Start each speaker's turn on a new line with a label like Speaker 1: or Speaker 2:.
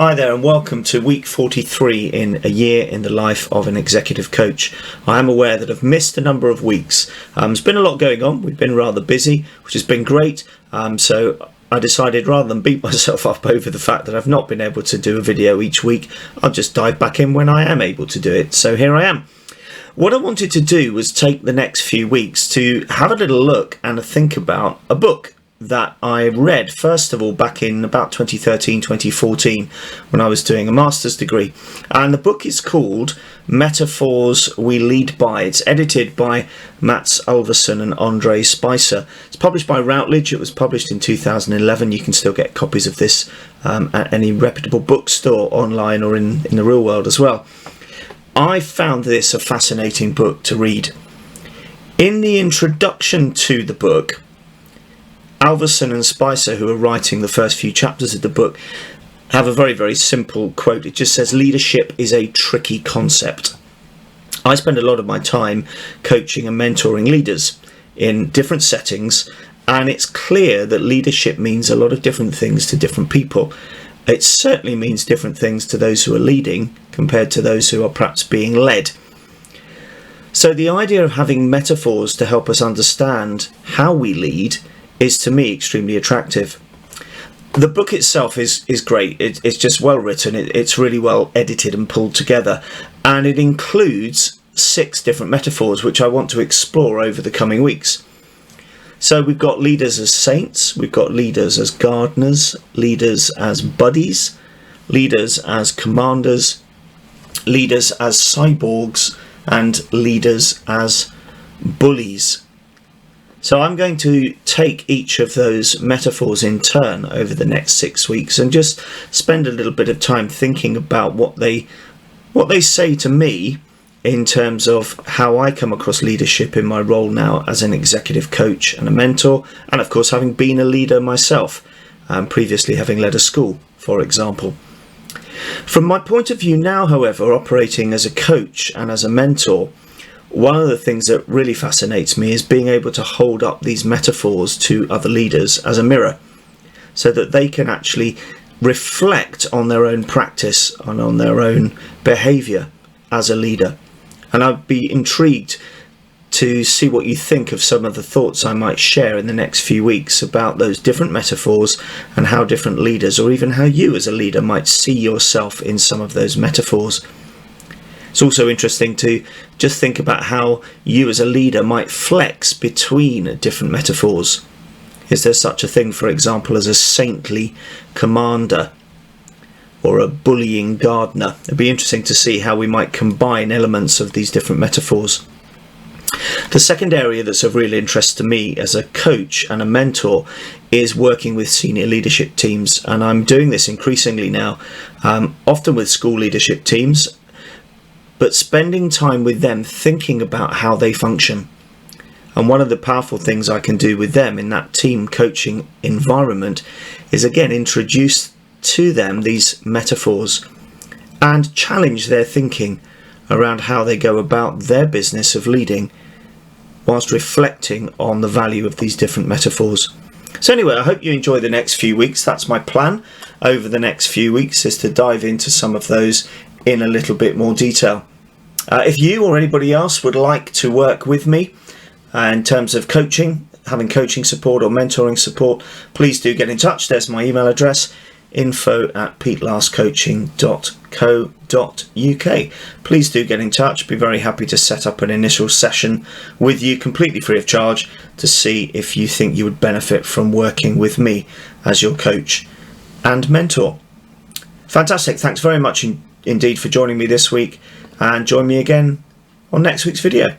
Speaker 1: Hi there and welcome to week 43 in a year in the life of an executive coach. I am aware that I've missed a number of weeks. There's been a lot going on. We've been rather busy, which has been great. So I decided rather than beat myself up over the fact that I've not been able to do a video each week, I'll just dive back in when I am able to do it. So here I am. What I wanted to do was take the next few weeks to have a little look and a think about a book that I read, first of all, back in about 2013, 2014, when I was doing a master's degree. And the book is called Metaphors We Lead By. It's edited by Mats Alvesson and Andre Spicer. It's published by Routledge. It was published in 2011. You can still get copies of this at any reputable bookstore online or in the real world as well. I found this a fascinating book to read. In the introduction to the book, Alvesson and Spicer, who are writing the first few chapters of the book, have a very, very simple quote. It just says, leadership is a tricky concept. I spend a lot of my time coaching and mentoring leaders in different settings, and it's clear that leadership means a lot of different things to different people. It certainly means different things to those who are leading compared to those who are perhaps being led. So the idea of having metaphors to help us understand how we lead is, to me, extremely attractive. The book itself is great. It's just well written. It's really well edited and pulled together, and it includes 6 different metaphors which I want to explore over the coming weeks. So we've got leaders as saints, we've got leaders as gardeners, leaders as buddies, leaders as commanders, leaders as cyborgs, and leaders as bullies. So I'm going to take each of those metaphors in turn over the next 6 weeks and just spend a little bit of time thinking about what they say to me in terms of how I come across leadership in my role now as an executive coach and a mentor, and of course having been a leader myself, previously having led a school, for example. From my point of view now, however, operating as a coach and as a mentor, one of the things that really fascinates me is being able to hold up these metaphors to other leaders as a mirror so that they can actually reflect on their own practice and on their own behaviour as a leader. And I'd be intrigued to see what you think of some of the thoughts I might share in the next few weeks about those different metaphors and how different leaders, or even how you as a leader, might see yourself in some of those metaphors. It's also interesting to just think about how you as a leader might flex between different metaphors. Is there such a thing, for example, as a saintly commander or a bullying gardener? It'd be interesting to see how we might combine elements of these different metaphors. The second area that's of real interest to me as a coach and a mentor is working with senior leadership teams, and I'm doing this increasingly now, often with school leadership teams, but spending time with them thinking about how they function. And one of the powerful things I can do with them in that team coaching environment is, again, introduce to them these metaphors and challenge their thinking around how they go about their business of leading, whilst reflecting on the value of these different metaphors. So anyway, I hope you enjoy the next few weeks. That's my plan over the next few weeks, is to dive into some of those in a little bit more detail. If you or anybody else would like to work with me in terms of coaching, having coaching support or mentoring support, please do get in touch. There's my email address, info@petelascoaching.co.uk. Please do get in touch. Be very happy to set up an initial session with you completely free of charge to see if you think you would benefit from working with me as your coach and mentor. Fantastic. Thanks very much indeed for joining me this week, and join me again on next week's video.